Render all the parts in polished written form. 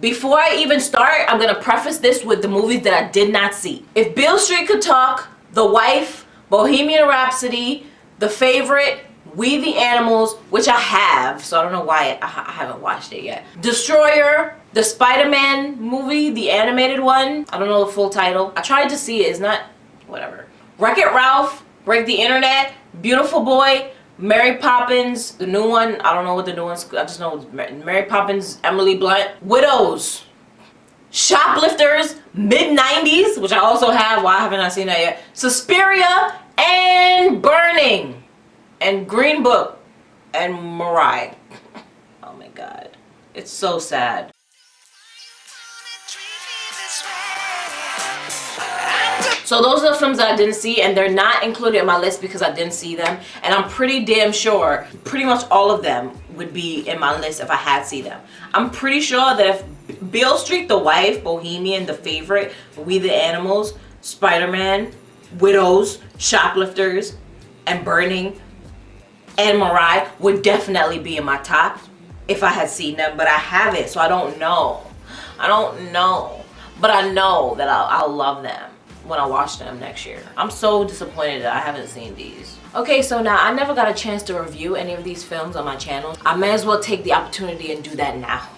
Before I even start, I'm gonna preface this with the movies that I did not see. If Beale Street Could Talk, The Wife, Bohemian Rhapsody, The Favorite, We the Animals, which I have, so I don't know why I haven't watched it yet. Destroyer, the Spider-Man movie, the animated one. I don't know the full title. I tried to see it, it's not, whatever. Wreck-It Ralph, Break the Internet, Beautiful Boy, Mary Poppins, the new one, I don't know what the new one's, I just know Mary Poppins, Emily Blunt, Widows, Shoplifters, mid-90s, which I also have, why haven't I seen that yet? Suspiria, and Burning, and Green Book, and Mirai. Oh my god, it's so sad. So those are the films that I didn't see, and they're not included in my list because I didn't see them. And I'm pretty damn sure pretty much all of them would be in my list if I had seen them. I'm pretty sure that if Beale Street, The Wife, Bohemian, The Favorite, We the Animals, Spider-Man, Widows, Shoplifters, and Burning, and Mirai would definitely be in my top if I had seen them, but I haven't, so I don't know. I don't know. But I know that I'll love them when I watch them next year. I'm so disappointed that I haven't seen these. Okay, so now I never got a chance to review any of these films on my channel. I may as well take the opportunity and do that now.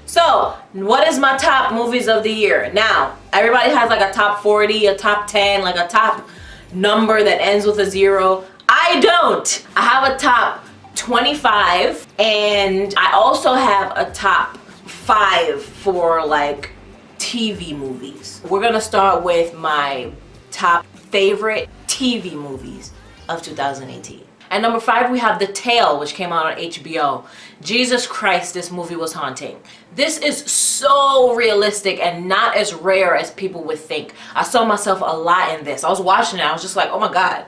So, what is my top movies of the year? Now, everybody has like a top 40, a top 10, like a top number that ends with a 0. I don't. I have a top 25, and I also have a top 5 for like TV movies. We're gonna start with my top favorite TV movies of 2018. At number 5, we have The Tale, which came out on HBO. Jesus Christ, this movie was haunting. This is so realistic and not as rare as people would think. I saw myself a lot in this. I was watching it, I was just like, oh my god,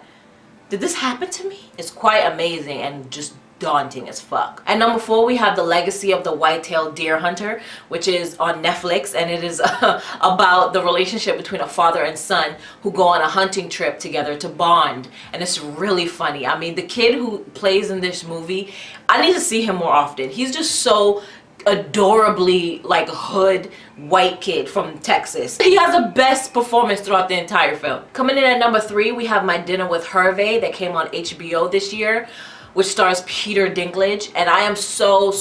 did this happen to me? It's quite amazing and just daunting as fuck. At number 4, we have The Legacy of the White-tailed Deer Hunter, which is on Netflix, and it is about the relationship between a father and son who go on a hunting trip together to bond, and it's really funny. I mean, the kid who plays in this movie, I need to see him more often. He's just so adorably like hood white kid from Texas. He has the best performance throughout the entire film. Coming in at number 3, we have My Dinner with Hervé that came on HBO this year, which stars Peter Dinklage, and I am so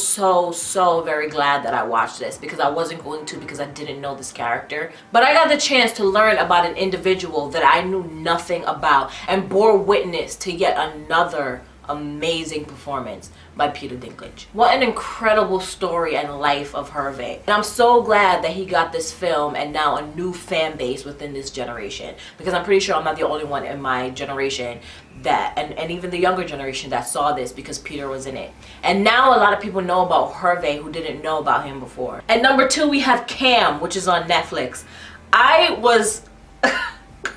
very glad that I watched this because I wasn't going to because I didn't know this character. But I got the chance to learn about an individual that I knew nothing about and bore witness to yet another amazing performance by Peter Dinklage. What an incredible story and life of Hervé. And I'm so glad that he got this film and now a new fan base within this generation, because I'm pretty sure I'm not the only one in my generation that, and even the younger generation that saw this because Peter was in it. And now a lot of people know about Hervé who didn't know about him before. At number 2, we have Cam, which is on Netflix. I was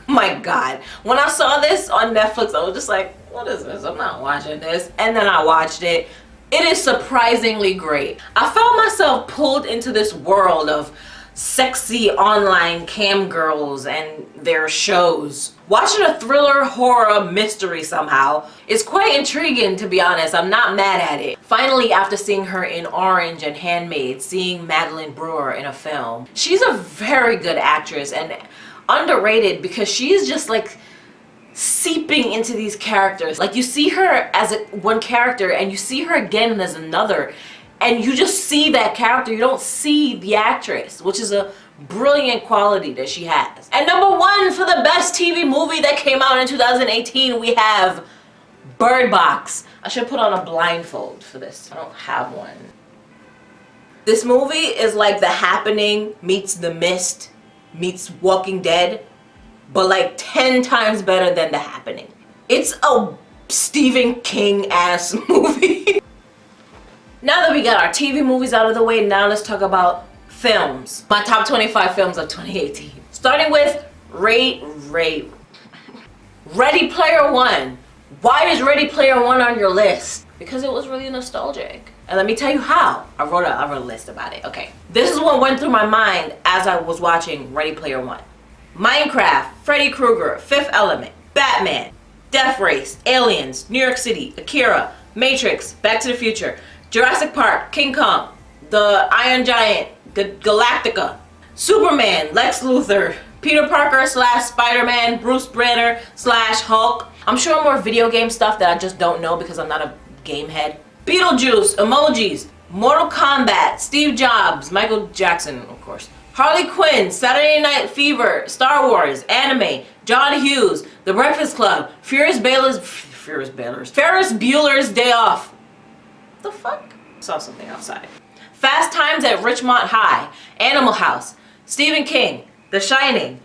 my god, when I saw this on Netflix, I was just like, what is this? I'm not watching this. And then I watched it. It is surprisingly great. I found myself pulled into this world of sexy online cam girls and their shows. Watching a thriller, horror, mystery somehow is quite intriguing, to be honest. I'm not mad at it. Finally, after seeing her in Orange and Handmaid, seeing Madeline Brewer in a film. She's a very good actress and underrated because she's just like seeping into these characters. Like, you see her as one character and you see her again as another, and you just see that character. You don't see the actress, which is a brilliant quality that she has. And number 1 for the best TV movie that came out in 2018, we have Bird Box. I should put on a blindfold for this. I don't have one. This movie is like The Happening meets The Mist meets Walking Dead, but like 10 times better than The Happening. It's a Stephen King ass movie. Now that we got our TV movies out of the way, now let's talk about films. My top 25 films of 2018. Starting with Ready Player One. Why is Ready Player One on your list? Because it was really nostalgic. And let me tell you how. I wrote a list about it. Okay. This is what went through my mind as I was watching Ready Player One. Minecraft, Freddy Krueger, Fifth Element, Batman, Death Race, Aliens, New York City, Akira, Matrix, Back to the Future, Jurassic Park, King Kong, the Iron Giant, Galactica, Superman, Lex Luthor, Peter Parker / Spider-Man, Bruce Banner / Hulk. I'm sure more video game stuff that I just don't know because I'm not a game head. Beetlejuice, emojis, Mortal Kombat, Steve Jobs, Michael Jackson, of course. Harley Quinn, Saturday Night Fever, Star Wars, anime, John Hughes, The Breakfast Club, Ferris Bueller's Day Off. The fuck? Saw something outside. Fast Times at Ridgemont High, Animal House, Stephen King, The Shining,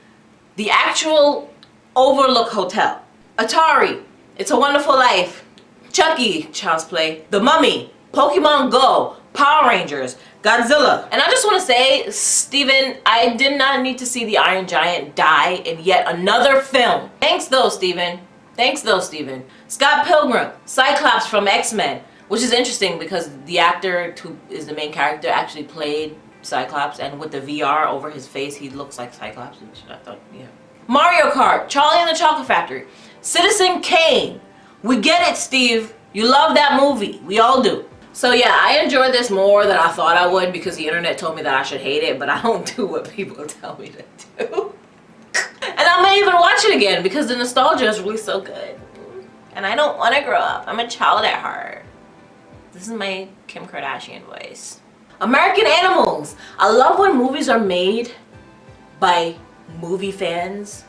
The Actual Overlook Hotel, Atari, It's a Wonderful Life, Chucky, Child's Play, The Mummy, Pokemon Go, Power Rangers, Godzilla. And I just want to say, Steven, I did not need to see the Iron Giant die in yet another film. Thanks though, Steven. Thanks though, Steven. Scott Pilgrim, Cyclops from X-Men, which is interesting because the actor who is the main character actually played Cyclops, and with the VR over his face, he looks like Cyclops, which I thought, yeah. Mario Kart, Charlie and the Chocolate Factory, Citizen Kane. We get it, Steve. You love that movie. We all do. So yeah, I enjoyed this more than I thought I would because the internet told me that I should hate it, but I don't do what people tell me to do. And I may even watch it again because the nostalgia is really so good. And I don't want to grow up. I'm a child at heart. This is my Kim Kardashian voice. American Animals. I love when movies are made by movie fans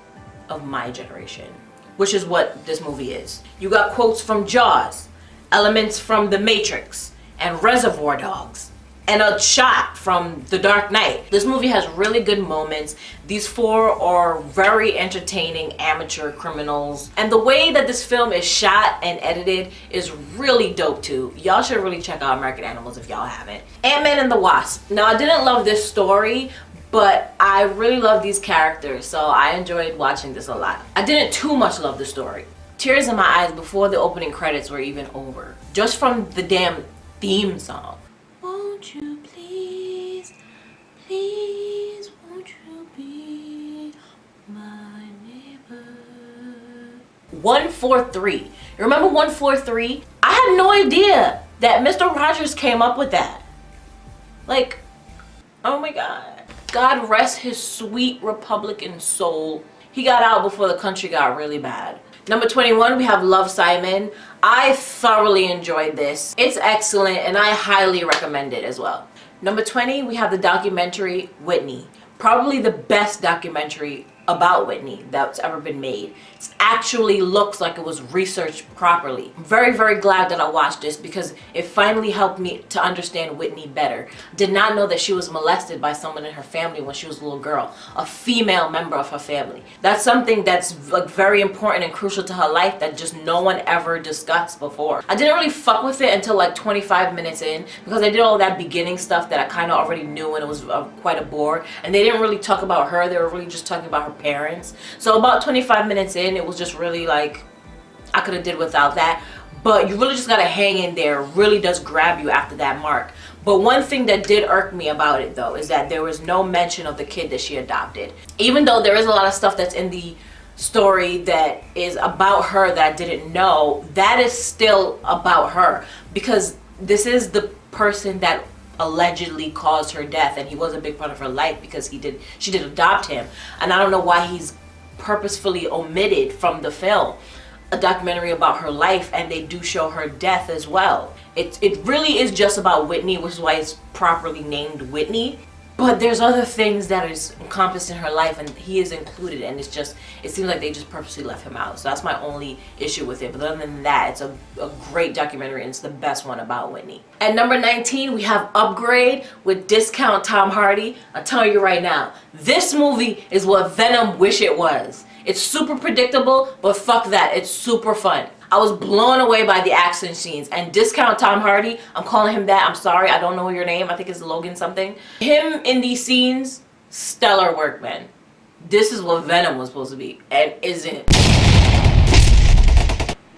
of my generation, which is what this movie is. You got quotes from Jaws, elements from The Matrix, and Reservoir Dogs, and a shot from The Dark Knight. This movie has really good moments. These four are very entertaining amateur criminals. And the way that this film is shot and edited is really dope too. Y'all should really check out American Animals if y'all haven't. Ant-Man and the Wasp. Now, I didn't love this story, but I really love these characters, so I enjoyed watching this a lot. I didn't too much love the story. Tears in my eyes before the opening credits were even over. Just from the damn theme song. Won't you please, please, won't you be my neighbor? 143. You remember 143? I had no idea that Mr. Rogers came up with that. Like, oh my God. God rest his sweet Republican soul. He got out before the country got really bad. Number 21, we have Love, Simon. I thoroughly enjoyed this. It's excellent and I highly recommend it as well. Number 20, we have the documentary Whitney. Probably the best documentary about Whitney that's ever been made. It actually looks like it was researched properly. I'm very, very glad that I watched this because it finally helped me to understand Whitney better. Did not know that she was molested by someone in her family when she was a little girl, a female member of her family. That's something that's like very important and crucial to her life that just no one ever discussed before. I didn't really fuck with it until like 25 minutes in because I did all that beginning stuff that I kind of already knew and it was quite a bore. And they didn't really talk about her, they were really just talking about her parents. So about 25 minutes in, it was just really like, I could have did without that. But you really just gotta hang in there. It really does grab you after that mark. But one thing that did irk me about it though is that there was no mention of the kid that she adopted. Even though there is a lot of stuff that's in the story that is about her that I didn't know, that is still about her. Because this is the person that allegedly caused her death, and he was a big part of her life because she did adopt him. And I don't know why he's purposefully omitted from the film a documentary about her life, and they do show her death as well. It really is just about Whitney, which is why it's properly named Whitney. But there's other things that is encompassed in her life and he is included, and it seems like they just purposely left him out. So that's my only issue with it. But other than that, it's a great documentary and it's the best one about Whitney. At number 19, we have Upgrade with Discount Tom Hardy. I'm telling you right now, this movie is what Venom wish it was. It's super predictable, but fuck that, it's super fun. I was blown away by the action scenes, and Discount Tom Hardy, I'm calling him that, I'm sorry, I don't know your name, I think it's Logan something. Him in these scenes, stellar work, man. This is what Venom was supposed to be, and isn't.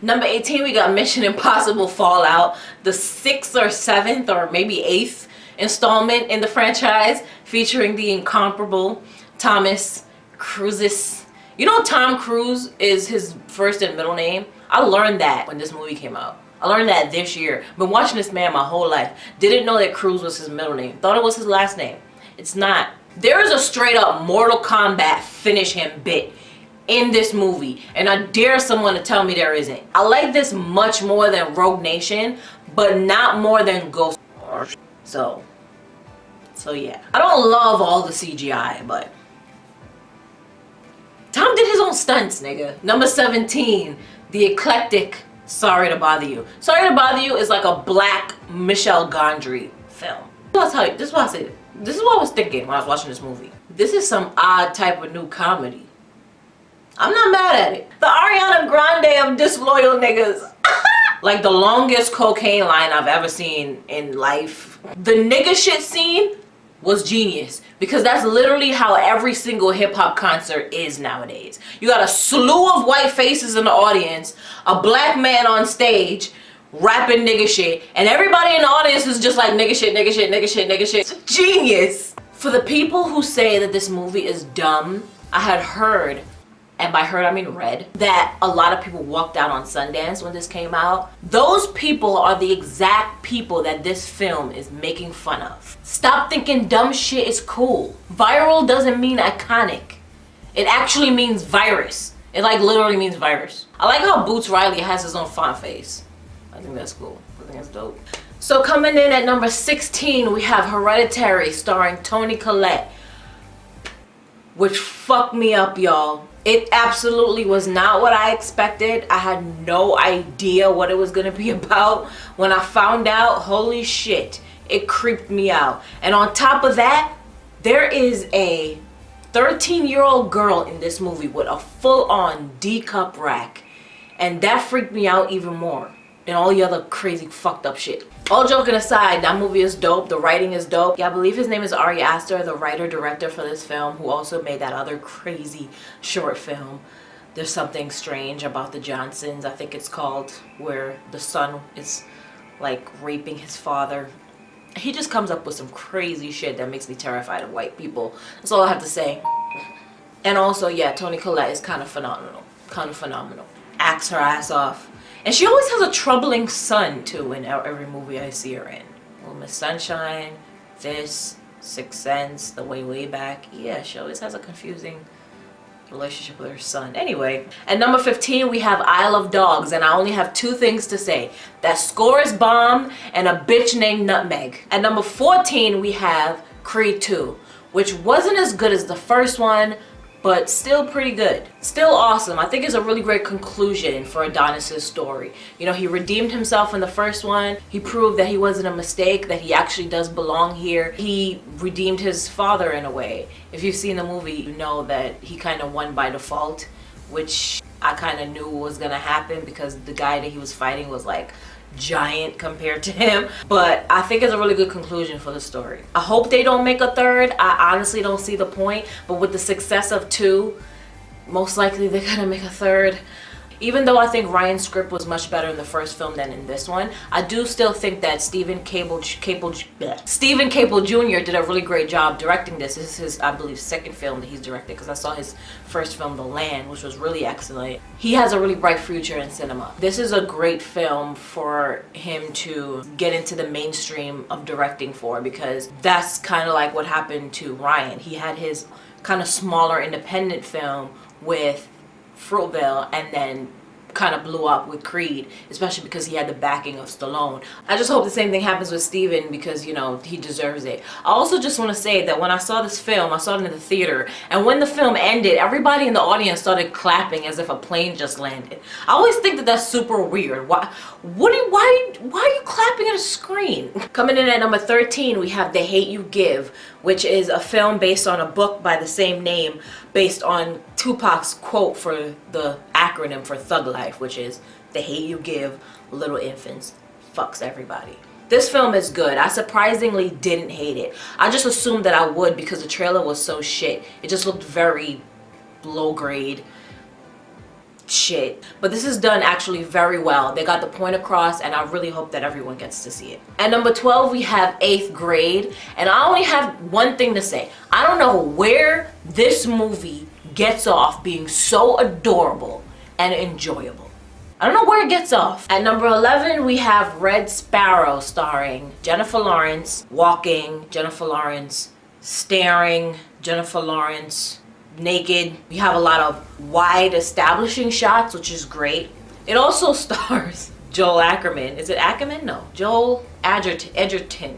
Number 18, we got Mission Impossible Fallout, the 6th or 7th or maybe 8th installment in the franchise, featuring the incomparable Thomas Cruise. You know Tom Cruise is his first and middle name? I learned that when this movie came out. I learned that this year. Been watching this man my whole life. Didn't know that Cruz was his middle name. Thought it was his last name. It's not. There is a straight up Mortal Kombat finish him bit in this movie, and I dare someone to tell me there isn't. I like this much more than Rogue Nation, but not more than Ghost. So yeah. I don't love all the CGI, but Tom did his own stunts, nigga. Number 17, The Eclectic, Sorry to Bother You. Sorry to Bother You is like a black Michel Gondry film. This is what I said. This is what I was thinking when I was watching this movie. This is some odd type of new comedy. I'm not mad at it. The Ariana Grande of disloyal niggas. Like the longest cocaine line I've ever seen in life. The nigga shit scene was genius, because that's literally how every single hip-hop concert is nowadays. You got a slew of white faces in the audience, a black man on stage rapping nigga shit, and everybody in the audience is just like nigga shit, nigga shit, nigga shit, nigga shit. It's genius. For the people who say that this movie is dumb, I had heard, and by heard I mean read, that a lot of people walked out on Sundance when this came out. Those people are the exact people that this film is making fun of. Stop thinking dumb shit is cool. Viral doesn't mean iconic. It actually means virus. It like literally means virus. I like how Boots Riley has his own font face. I think that's cool. I think that's dope. So coming in at number 16, we have Hereditary starring Toni Collette, which fucked me up, y'all. It absolutely was not what I expected. I had no idea what it was gonna be about. When I found out, holy shit, it creeped me out. And on top of that, there is a 13-year-old girl in this movie with a full-on D-cup rack. And that freaked me out even more than all the other crazy fucked up shit. All joking aside, that movie is dope. The writing is dope. Yeah, I believe his name is Ari Aster, the writer-director for this film, who also made that other crazy short film, There's Something Strange About the Johnsons, I think it's called, where the son is like raping his father. He just comes up with some crazy shit that makes me terrified of white people. That's all I have to say. And also, yeah, Toni Collette is kind of phenomenal. Kind of phenomenal. Acts her ass off. And she always has a troubling son, too, in every movie I see her in. Well, Miss Sunshine, this, Sixth Sense, The Way Back. Yeah, she always has a confusing relationship with her son. Anyway, at number 15, we have Isle of Dogs. And I only have two things to say. That score is bomb and a bitch named Nutmeg. At number 14, we have Creed 2, which wasn't as good as the first one, but still pretty good. Still awesome. I think it's a really great conclusion for Adonis's story. You know, he redeemed himself in the first one. He proved that he wasn't a mistake, that he actually does belong here. He redeemed his father in a way. If you've seen the movie, you know that he kind of won by default, which I kind of knew was gonna happen because the guy that he was fighting was like giant compared to him. But I think it's a really good conclusion for the story. I hope they don't make a third. I honestly don't see the point, but with the success of 2, most likely they're gonna make a third. Even though I think Ryan's script was much better in the first film than in this one, I do still think that Stephen Cable Jr. did a really great job directing this. This is his, I believe, second film that he's directed, because I saw his first film, The Land, which was really excellent. He has a really bright future in cinema. This is a great film for him to get into the mainstream of directing for, because that's kind of like what happened to Ryan. He had his kind of smaller independent film with Fruitvale, and then kind of blew up with Creed, especially because he had the backing of Stallone. I just hope the same thing happens with Steven, because, you know, he deserves it. I also just want to say that when I saw this film, I saw it in the theater, and when the film ended, everybody in the audience started clapping as if a plane just landed. I always think that that's super weird. Why are you clapping at a screen? Coming in at number 13, we have The Hate U Give, which is a film based on a book by the same name, based on Tupac's quote for the acronym for Thug Life, which is "The hate you give little infants fucks everybody." This film is good. I surprisingly didn't hate it. I just assumed that I would because the trailer was so shit. It just looked very low grade shit. But this is done actually very well. They got the point across, and I really hope that everyone gets to see it. At number 12, we have 8th Grade, and I only have one thing to say. I don't know where this movie gets off being so adorable and enjoyable. I don't know where it gets off. At number 11, we have Red Sparrow starring Jennifer Lawrence, walking, Jennifer Lawrence, staring, Jennifer Lawrence, naked. We have a lot of wide establishing shots, which is great. It also stars Joel Ackerman. Is it Ackerman? No. Joel Edgerton.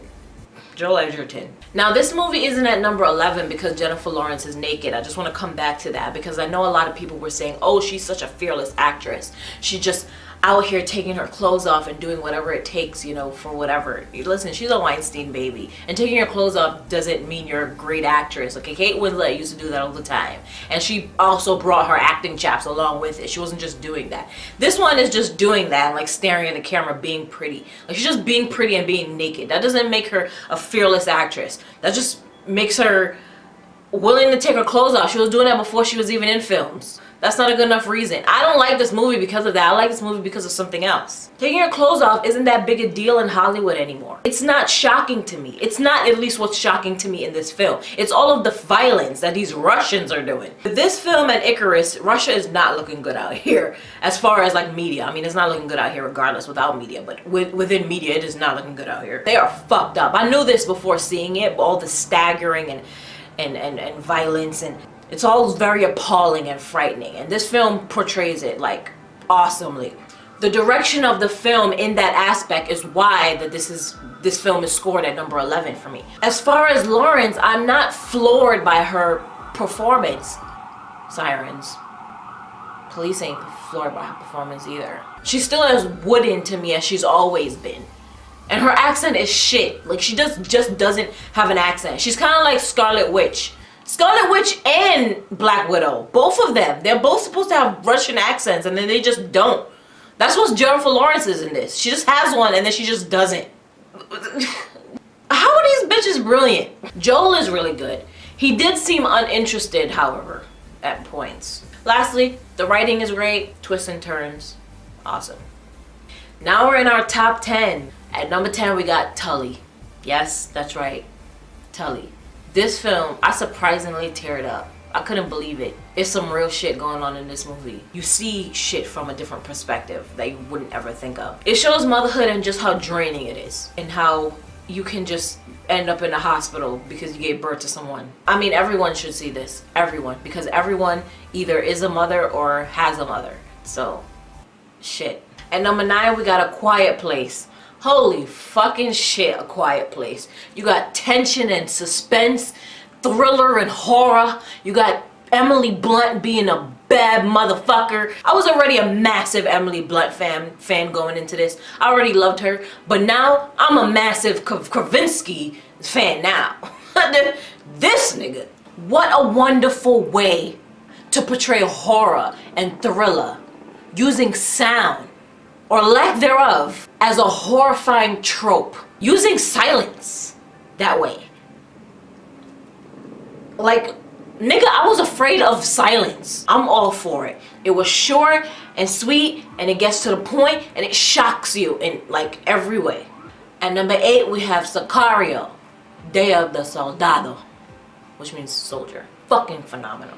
Joel Edgerton. Now this movie isn't at number 11 because Jennifer Lawrence is naked. I just want to come back to that because I know a lot of people were saying, oh, she's such a fearless actress. She just out here taking her clothes off and doing whatever it takes, you know, for whatever. Listen, she's a Weinstein baby. And taking your clothes off doesn't mean you're a great actress. Okay, Kate Winslet used to do that all the time. And she also brought her acting chops along with it. She wasn't just doing that. This one is just doing that, like staring at the camera, being pretty. Like she's just being pretty and being naked. That doesn't make her a fearless actress. That just makes her willing to take her clothes off. She was doing that before she was even in films. That's not a good enough reason. I don't like this movie because of that. I like this movie because of something else. Taking your clothes off isn't that big a deal in Hollywood anymore. It's not shocking to me. It's not at least what's shocking to me in this film. It's all of the violence that these Russians are doing. With this film and Icarus, Russia is not looking good out here as far as like media. I mean, it's not looking good out here regardless without media, but within media, it is not looking good out here. They are fucked up. I knew this before seeing it, all the staggering and violence, and it's all very appalling and frightening, and this film portrays it like awesomely. The direction of the film in that aspect is why this film is scored at number 11 for me. As far as Lawrence, I'm not floored by her performance. Sirens. Police ain't floored by her performance either. She's still as wooden to me as she's always been. And her accent is shit. Like she just doesn't have an accent. She's kind of like Scarlet Witch. Scarlet Witch and Black Widow, both of them, they're both supposed to have Russian accents and then they just don't. That's what Jennifer Lawrence is in this. She just has one and then she just doesn't. How are these bitches brilliant? Joel is really good. He did seem uninterested, however, at points. Lastly, the writing is great, twists and turns, awesome. Now we're in our top 10. At number 10 we got Tully. Yes, that's right, Tully. This film, I surprisingly teared up. I couldn't believe it. There's some real shit going on in this movie. You see shit from a different perspective that you wouldn't ever think of. It shows motherhood and just how draining it is. And how you can just end up in a hospital because you gave birth to someone. I mean, everyone should see this. Everyone. Because everyone either is a mother or has a mother. So, shit. At number 9, we got A Quiet Place. Holy fucking shit, A Quiet Place. You got tension and suspense, thriller and horror. You got Emily Blunt being a bad motherfucker. I was already a massive Emily Blunt fan going into this. I already loved her, but now I'm a massive Krasinski fan now. This nigga. What a wonderful way to portray horror and thriller using sound, or lack thereof, as a horrifying trope. Using silence that way. Like, nigga, I was afraid of silence. I'm all for it. It was short and sweet, and it gets to the point, and it shocks you in like every way. At number 8, we have Sicario, Day of the Soldado, which means soldier. Fucking phenomenal.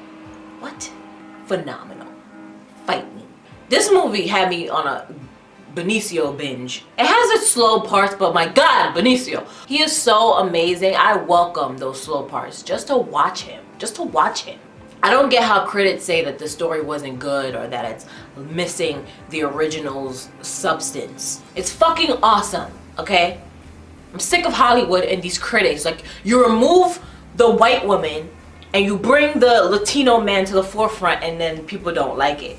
What? Phenomenal. Fight me. This movie had me on a Benicio binge. It has its slow parts, but my God, Benicio. He is so amazing. I welcome those slow parts just to watch him. Just to watch him. I don't get how critics say that the story wasn't good or that it's missing the original's substance. It's fucking awesome, okay? I'm sick of Hollywood and these critics. Like, you remove the white woman and you bring the Latino man to the forefront and then people don't like it.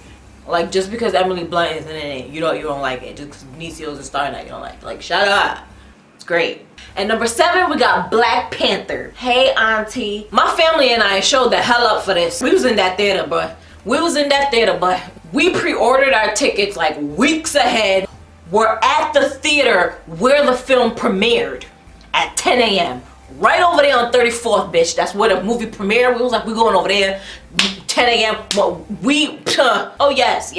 Like, just because Emily Blunt is in it, you don't like it. Just because Benicio's a star night, you don't like it. Like, shut up. It's great. At number 7, we got Black Panther. Hey, auntie. My family and I showed the hell up for this. We was in that theater, but we pre-ordered our tickets like weeks ahead. We're at the theater where the film premiered at 10 a.m. Right over there on 34th, bitch. That's where the movie premiered. We was like, we going over there, 10 a.m. But oh yes.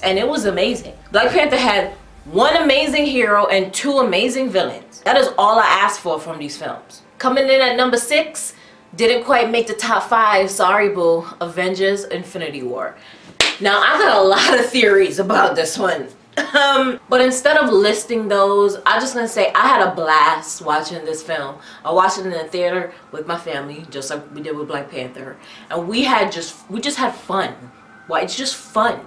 And it was amazing. Black Panther had one amazing hero and 2 amazing villains. That is all I asked for from these films. Coming in at number 6, didn't quite make the top 5. Sorry, boo. Avengers: Infinity War. Now, I've got a lot of theories about this one. But instead of listing those, I'm just gonna say I had a blast watching this film. I watched it in the theater with my family, just like we did with Black Panther, and we just had fun. Well, it's just fun.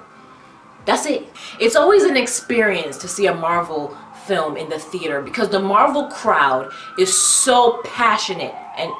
That's it. It's always an experience to see a Marvel film in the theater because the Marvel crowd is so passionate, and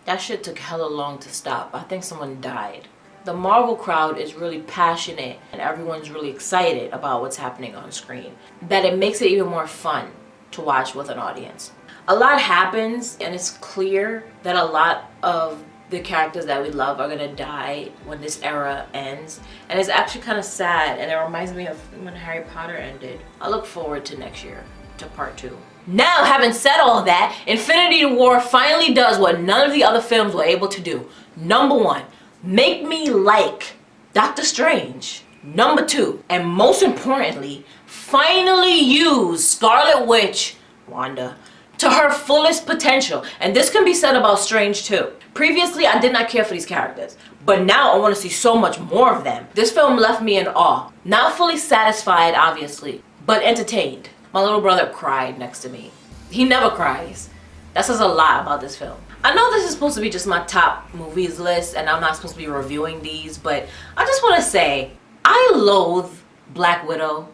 that shit took hella long to stop. I think someone died. The Marvel crowd is really passionate and everyone's really excited about what's happening on screen, that it makes it even more fun to watch with an audience. A lot happens, and it's clear that a lot of the characters that we love are gonna die when this era ends, and it's actually kind of sad, and it reminds me of when Harry Potter ended. I look forward to next year, to part 2. Now, having said all that, Infinity War finally does what none of the other films were able to do. Number 1, make me like Doctor Strange. Number 2, and most importantly, finally use Scarlet Witch, Wanda, to her fullest potential. And this can be said about Strange too. Previously, I did not care for these characters, but now I want to see so much more of them. This film left me in awe. Not fully satisfied, obviously, but entertained. My little brother cried next to me. He never cries. That says a lot about this film. I know this is supposed to be just my top movies list, and I'm not supposed to be reviewing these, but I just want to say, I loathe Black Widow,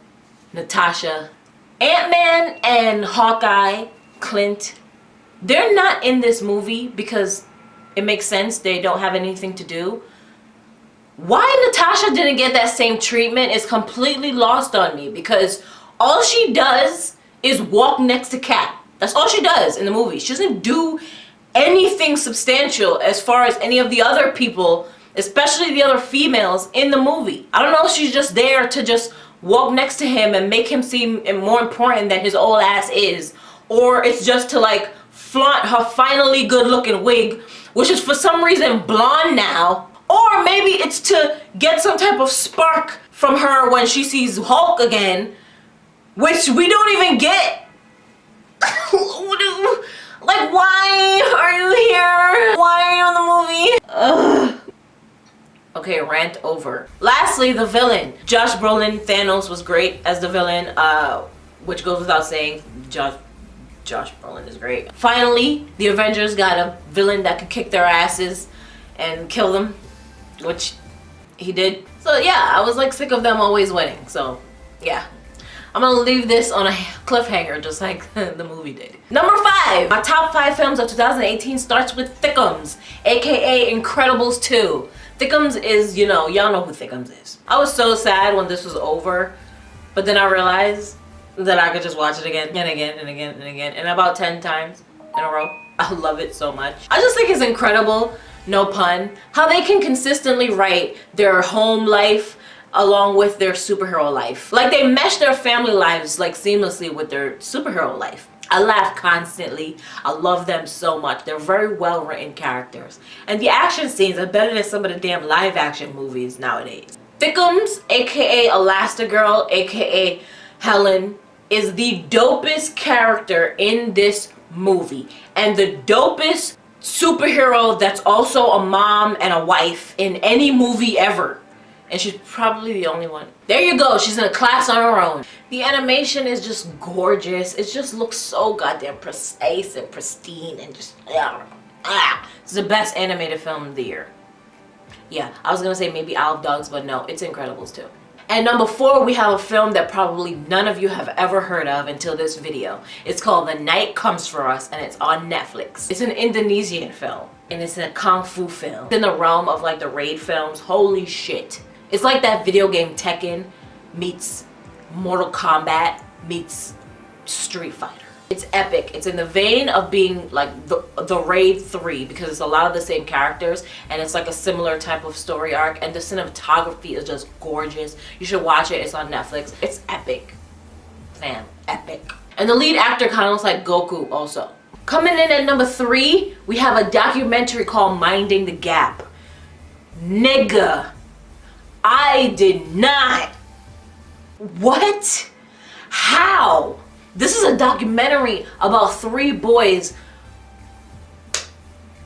Natasha, Ant-Man, and Hawkeye, Clint. They're not in this movie because it makes sense. They don't have anything to do. Why Natasha didn't get that same treatment is completely lost on me, because all she does is walk next to Cap. That's all she does in the movie. She doesn't do anything substantial as far as any of the other people, especially the other females in the movie. I don't know if she's just there to just walk next to him and make him seem more important than his old ass is, or it's just to like flaunt her finally good looking wig, which is for some reason blonde now, or maybe it's to get some type of spark from her when she sees Hulk again, which we don't even get. Like, why are you here? Why are you in the movie? Ugh. Okay, rant over. Lastly, the villain. Josh Brolin, Thanos, was great as the villain, which goes without saying. Josh Brolin is great. Finally, the Avengers got a villain that could kick their asses and kill them, which he did. So yeah, I was like sick of them always winning. So yeah, I'm gonna leave this on a cliffhanger just like the movie did. Number 5, my top 5 films of 2018 starts with Thickums, aka Incredibles 2. Thickums is, y'all know who Thickums is. I was so sad when this was over, but then I realized that I could just watch it again and again and again and again, and about 10 times in a row. I love it so much. I just think it's incredible, no pun, how they can consistently write their home life along with their superhero life. Like, they mesh their family lives like seamlessly with their superhero life. I laugh constantly. I love them so much. They're very well written characters. And the action scenes are better than some of the damn live action movies nowadays. Thickums, aka Elastigirl, aka Helen, is the dopest character in this movie. And the dopest superhero that's also a mom and a wife in any movie ever. And she's probably the only one. There you go, she's in a class on her own. The animation is just gorgeous. It just looks so goddamn precise and pristine and just, It's the best animated film of the year. Yeah, I was gonna say maybe Isle of Dogs, but no, it's Incredibles 2. And number 4, we have a film that probably none of you have ever heard of until this video. It's called The Night Comes For Us, and it's on Netflix. It's an Indonesian film, and it's a kung fu film. It's in the realm of like the raid films. Holy shit. It's like that video game Tekken meets Mortal Kombat meets Street Fighter. It's epic. It's in the vein of being like the Raid 3, because it's a lot of the same characters and it's like a similar type of story arc, and the cinematography is just gorgeous. You should watch it. It's on Netflix. It's epic. Fam, epic. And the lead actor kind of looks like Goku also. Coming in at number 3, we have a documentary called Minding the Gap. Nigga, I did not. What? How? This is a documentary about 3 boys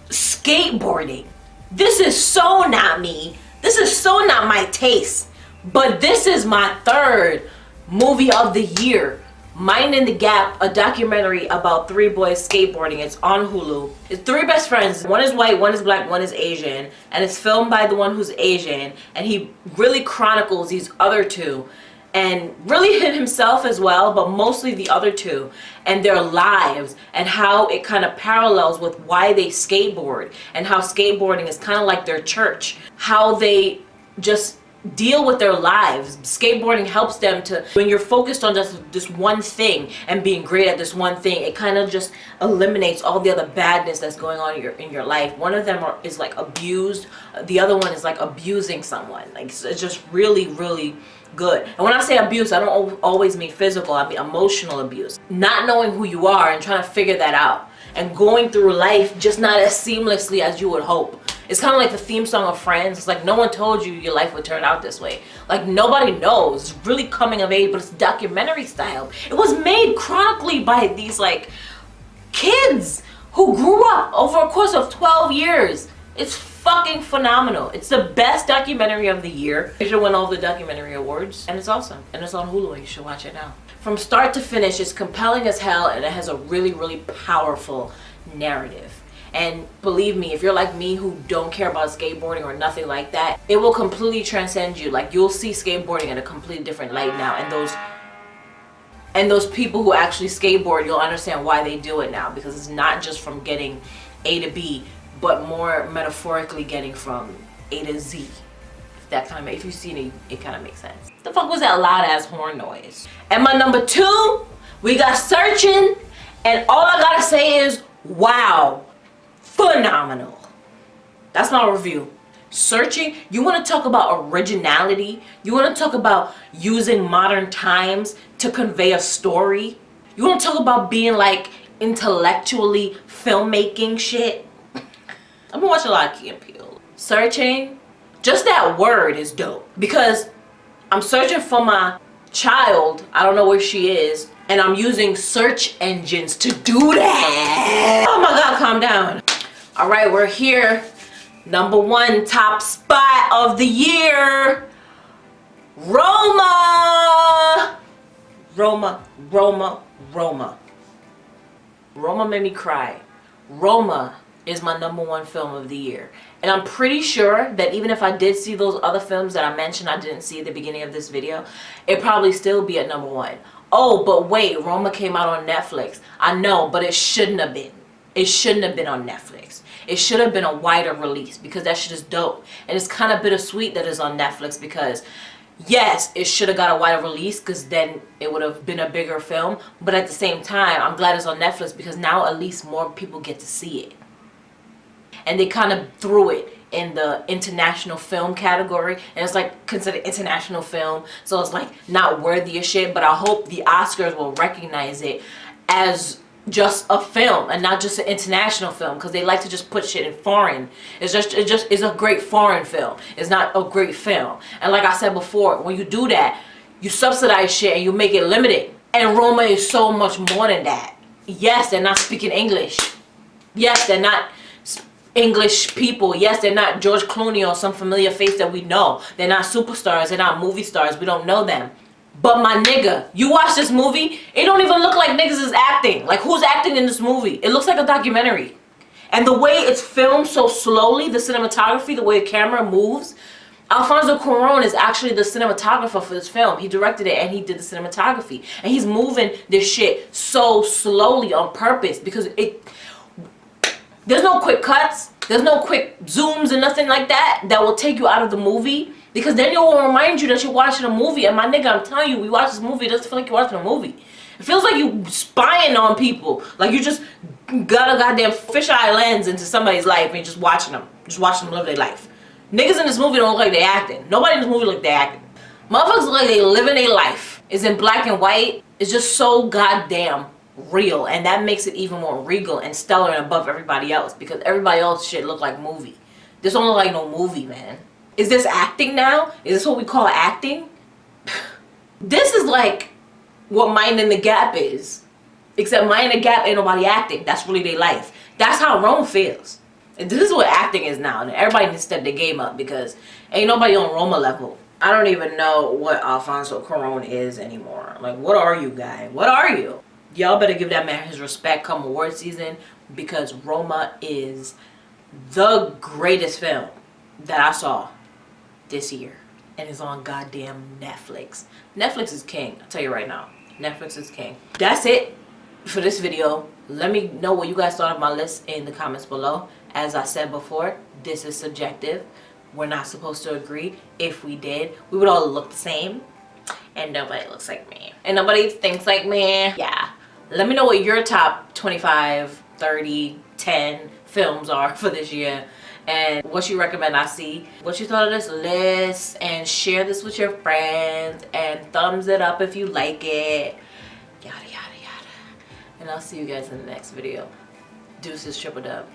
skateboarding This is so not me. This is so not my taste. But this is my third movie of the year. Minding the Gap, a documentary about three boys skateboarding. It's on Hulu. It's three best friends. One is white, one is black, one is Asian. And it's filmed by the one who's Asian. And he really chronicles these other two. And really himself as well, but mostly the other two. And their lives. And how it kind of parallels with why they skateboard. And how skateboarding is kind of like their church. How they just deal with their lives. Skateboarding helps them to, when you're focused on just this one thing and being great at this one thing, it kind of just eliminates all the other badness that's going on in your life. One of them is like abused, the other one is like abusing someone. Like it's just really, really good. And when I say abuse, I don't always mean physical, I mean emotional abuse. Not knowing who you are and trying to figure that out. And going through life just not as seamlessly as you would hope. It's kind of like the theme song of Friends. It's like no one told you your life would turn out this way. Like nobody knows. It's really coming of age, but it's documentary style. It was made chronically by these like kids who grew up over a course of 12 years. It's fucking phenomenal. It's the best documentary of the year. It should win all the documentary awards. And it's awesome. And it's on Hulu. You should watch it now. From start to finish, it's compelling as hell, and it has a really, really powerful narrative. And believe me, if you're like me who don't care about skateboarding or nothing like that, it will completely transcend you. Like you'll see skateboarding in a completely different light now, and those people who actually skateboard, you'll understand why they do it now, because it's not just from getting A to B, but more metaphorically getting from A to Z. That kind of, if you've seen it, it kind of makes sense. The fuck was that loud ass horn noise? And my number two, we got Searching, and all I gotta say is, wow, phenomenal. That's my review. Searching, you want to talk about originality, you want to talk about using modern times to convey a story, you want to talk about being like intellectually filmmaking shit. I've been watching a lot of Key and Peele. Searching, just that word is dope, because I'm searching for my child, I don't know where she is, and I'm using search engines to do that. Oh my god, calm down. All right, we're here. Number one top spot of the year, Roma. Roma made me cry. Roma is my number one film of the year. And I'm pretty sure that even if I did see those other films that I mentioned I didn't see at the beginning of this video, it'd probably still be at number one. Oh, but wait, Roma came out on Netflix. I know, but it shouldn't have been. It shouldn't have been on Netflix. It should have been a wider release, because that shit is dope. And it's kind of bittersweet that it's on Netflix, because yes, it should have got a wider release, because then it would have been a bigger film. But at the same time, I'm glad it's on Netflix, because now at least more people get to see it. And they kind of threw it in the international film category, and it's like considered international film, so it's like not worthy of shit. But I hope the Oscars will recognize it as just a film and not just an international film, because they like to just put shit in foreign. It's a great foreign film. It's not a great film. And like I said before, when you do that, you subsidize shit and you make it limited. And Roma is so much more than that. Yes, they're not speaking English. Yes, they're not English people. Yes, they're not George Clooney or some familiar face that we know. They're not superstars. They're not movie stars. We don't know them. But my nigga, you watch this movie, it don't even look like niggas is acting. Like, who's acting in this movie? It looks like a documentary. And the way it's filmed so slowly, the cinematography, the way the camera moves. Alfonso Cuarón is actually the cinematographer for this film. He directed it and he did the cinematography. And he's moving this shit so slowly on purpose, because there's no quick cuts, there's no quick zooms and nothing like that will take you out of the movie, because then it will remind you that you're watching a movie. And my nigga, I'm telling you, we watch this movie, it doesn't feel like you're watching a movie. It feels like you spying on people, like you just got a goddamn fisheye lens into somebody's life and you're just watching them live their life. Niggas in this movie don't look like they acting. Nobody in this movie look like they acting. Motherfuckers look like they living their life. It's in black and white. It's just so goddamn real, and that makes it even more regal and stellar and above everybody else, because everybody else shit look like movie. This don't look like no movie, man. Is this acting now? Is this what we call acting? This is like what Minding the Gap is, except Minding the Gap ain't nobody acting. That's really their life. That's how Rome feels. This is what acting is now. Everybody needs to step their game up because ain't nobody on Roma level. I don't even know what Alfonso Cuarón is anymore. Like, what are you, guy? What are you? Y'all better give that man his respect come award season because Roma is the greatest film that I saw this year. And it's on goddamn Netflix. Netflix is king. I'll tell you right now. Netflix is king. That's it for this video. Let me know what you guys thought of my list in the comments below. As I said before, this is subjective. We're not supposed to agree. If we did, we would all look the same. And nobody looks like me. And nobody thinks like me. Yeah. Let me know what your top 25, 30, 10 films are for this year. And what you recommend I see. What you thought of this list. And share this with your friends. And thumbs it up if you like it. Yada, yada, yada. And I'll see you guys in the next video. Deuces, triple dub.